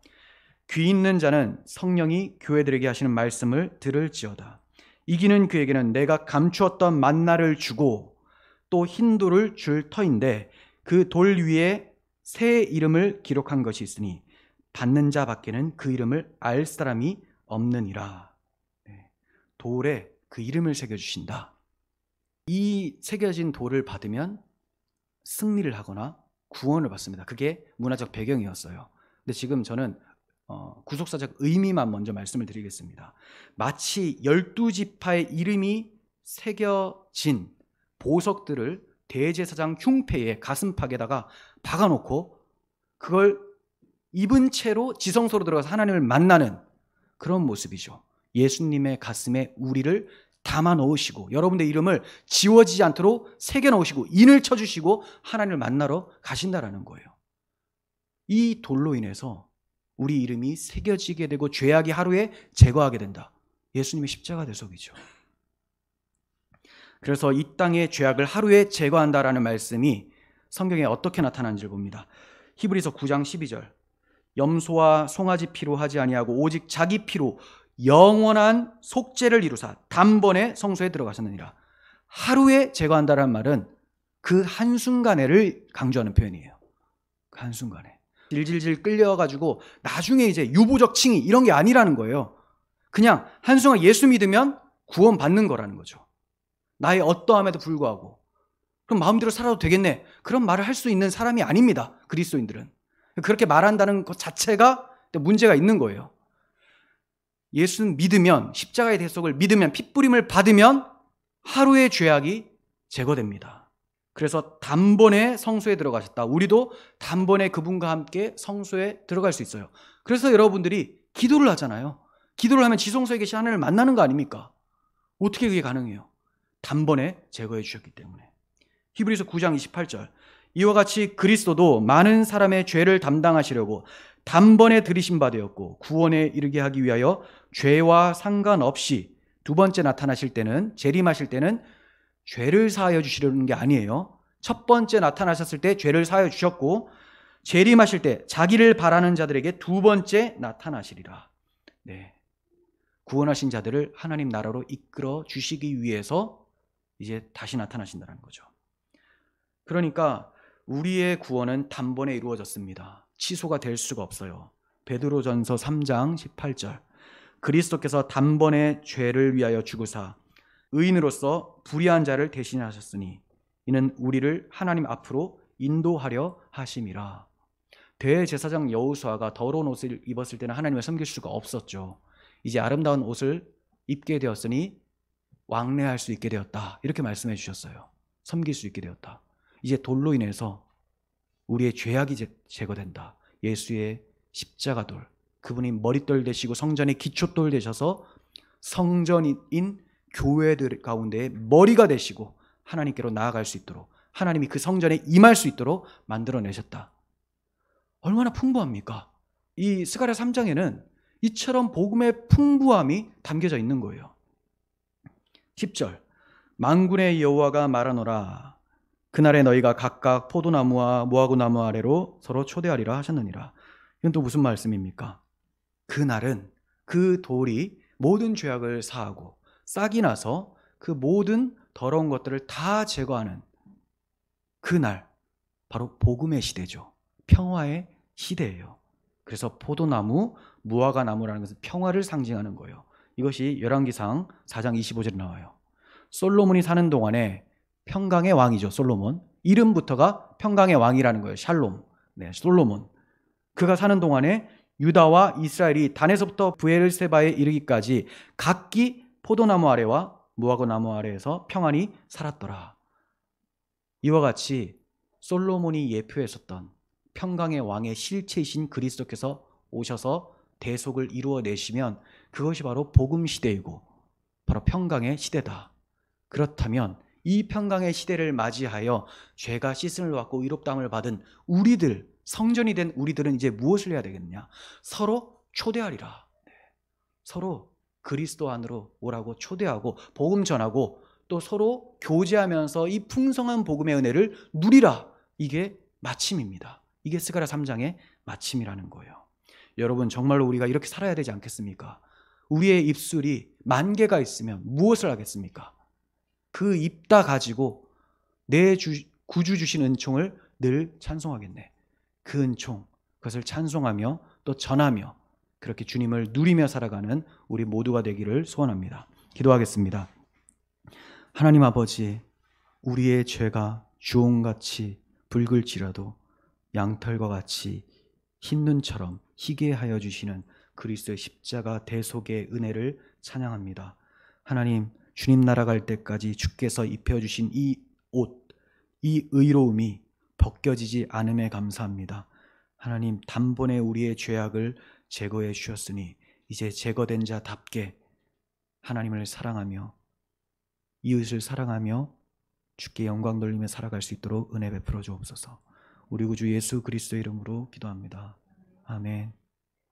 귀 있는 자는 성령이 교회들에게 하시는 말씀을 들을지어다. 이기는 그에게는 내가 감추었던 만나를 주고 또 흰 돌을 줄 터인데 그 돌 위에 새 이름을 기록한 것이 있으니 받는 자 밖에는 그 이름을 알 사람이 없느니라. 돌에 그 이름을 새겨주신다. 이 새겨진 돌을 받으면 승리를 하거나 구원을 받습니다. 그게 문화적 배경이었어요. 근데 지금 저는 구속사적 의미만 먼저 말씀을 드리겠습니다. 마치 12지파의 이름이 새겨진 보석들을 대제사장 흉패의 가슴팍에다가 박아놓고 그걸 입은 채로 지성소로 들어가서 하나님을 만나는 그런 모습이죠. 예수님의 가슴에 우리를 담아 넣으시고 여러분의 이름을 지워지지 않도록 새겨 넣으시고 인을 쳐주시고 하나님을 만나러 가신다라는 거예요. 이 돌로 인해서 우리 이름이 새겨지게 되고 죄악이 하루에 제거하게 된다. 예수님의 십자가 대속이죠. 그래서 이 땅의 죄악을 하루에 제거한다라는 말씀이 성경에 어떻게 나타나는지를 봅니다. 히브리서 9장 12절. 염소와 송아지 피로 하지 아니하고 오직 자기 피로 영원한 속죄를 이루사 단번에 성소에 들어가셨느니라. 하루에 제거한다라는 말은 그 한순간에를 강조하는 표현이에요. 그 한순간에. 질질질 끌려가지고 나중에 이제 유보적 칭의 이런 게 아니라는 거예요. 그냥 한순간 예수 믿으면 구원 받는 거라는 거죠. 나의 어떠함에도 불구하고 그럼 마음대로 살아도 되겠네, 그런 말을 할 수 있는 사람이 아닙니다. 그리스도인들은 그렇게 말한다는 것 자체가 문제가 있는 거예요. 예수는 믿으면, 십자가의 대속을 믿으면, 핏부림을 받으면 하루의 죄악이 제거됩니다. 그래서 단번에 성소에 들어가셨다. 우리도 단번에 그분과 함께 성소에 들어갈 수 있어요. 그래서 여러분들이 기도를 하잖아요. 기도를 하면 지성소에 계신 하나님을 만나는 거 아닙니까? 어떻게 그게 가능해요? 단번에 제거해 주셨기 때문에. 히브리서 9장 28절. 이와 같이 그리스도도 많은 사람의 죄를 담당하시려고 단번에 들이신 바 되었고 구원에 이르게 하기 위하여 죄와 상관없이 두 번째 나타나실 때는, 재림하실 때는 죄를 사하여 주시려는 게 아니에요. 첫 번째 나타나셨을 때 죄를 사하여 주셨고 재림하실 때 자기를 바라는 자들에게 두 번째 나타나시리라. 네. 구원하신 자들을 하나님 나라로 이끌어 주시기 위해서 이제 다시 나타나신다는 거죠. 그러니까 우리의 구원은 단번에 이루어졌습니다. 취소가 될 수가 없어요. 베드로전서 3장 18절. 그리스도께서 단번에 죄를 위하여 죽으사 의인으로서 불의한 자를 대신하셨으니 이는 우리를 하나님 앞으로 인도하려 하심이라. 대제사장 여호수아가 더러운 옷을 입었을 때는 하나님을 섬길 수가 없었죠. 이제 아름다운 옷을 입게 되었으니 왕래할 수 있게 되었다. 이렇게 말씀해 주셨어요. 섬길 수 있게 되었다. 이제 돌로 인해서 우리의 죄악이 제거된다. 예수의 십자가 돌, 그분이 머릿돌 되시고 성전의 기초돌 되셔서 성전인 교회들 가운데 머리가 되시고 하나님께로 나아갈 수 있도록, 하나님이 그 성전에 임할 수 있도록 만들어내셨다. 얼마나 풍부합니까? 이 스가랴 3장에는 이처럼 복음의 풍부함이 담겨져 있는 거예요. 10절. 만군의 여호와가 말하노라. 그날에 너희가 각각 포도나무와 무화과 나무 아래로 서로 초대하리라 하셨느니라. 이건 또 무슨 말씀입니까? 그날은 그 돌이 모든 죄악을 사하고 싹이 나서 그 모든 더러운 것들을 다 제거하는 그날, 바로 복음의 시대죠. 평화의 시대예요. 그래서 포도나무, 무화과 나무라는 것은 평화를 상징하는 거예요. 이것이 열왕기상 4장 25절에 나와요. 솔로몬이 사는 동안에 평강의 왕이죠. 솔로몬. 이름부터가 평강의 왕이라는 거예요. 샬롬. 네, 솔로몬. 그가 사는 동안에 유다와 이스라엘이 단에서부터 브엘세바에 이르기까지 각기 포도나무 아래와 무화과 나무 아래에서 평안히 살았더라. 이와 같이 솔로몬이 예표했었던 평강의 왕의 실체이신 그리스도께서 오셔서 대속을 이루어내시면 그것이 바로 복음 시대이고 바로 평강의 시대다. 그렇다면 이 평강의 시대를 맞이하여 죄가 씻음을 받고 의롭다함을 받은 우리들, 성전이 된 우리들은 이제 무엇을 해야 되겠느냐? 서로 초대하리라. 서로 그리스도 안으로 오라고 초대하고 복음 전하고 또 서로 교제하면서 이 풍성한 복음의 은혜를 누리라. 이게 마침입니다. 이게 스가랴 3장의 마침이라는 거예요. 여러분, 정말로 우리가 이렇게 살아야 되지 않겠습니까? 우리의 입술이 10,000개가 있으면 무엇을 하겠습니까? 그 입 다 가지고 내 구주 주신 은총을 늘 찬송하겠네. 그 은총, 그것을 찬송하며 또 전하며 그렇게 주님을 누리며 살아가는 우리 모두가 되기를 소원합니다. 기도하겠습니다. 하나님 아버지, 우리의 죄가 주홍같이 붉을지라도 양털과 같이 흰 눈처럼 희게 하여 주시는 그리스도의 십자가 대속의 은혜를 찬양합니다. 하나님, 주님 나라 갈 때까지 주께서 입혀주신 이 옷, 이 의로움이 벗겨지지 않음에 감사합니다. 하나님, 단번에 우리의 죄악을 제거해 주셨으니 이제 제거된 자답게 하나님을 사랑하며 이웃을 사랑하며 주께 영광 돌리며 살아갈 수 있도록 은혜 베풀어 주옵소서. 우리 구주 예수 그리스도의 이름으로 기도합니다. 아멘.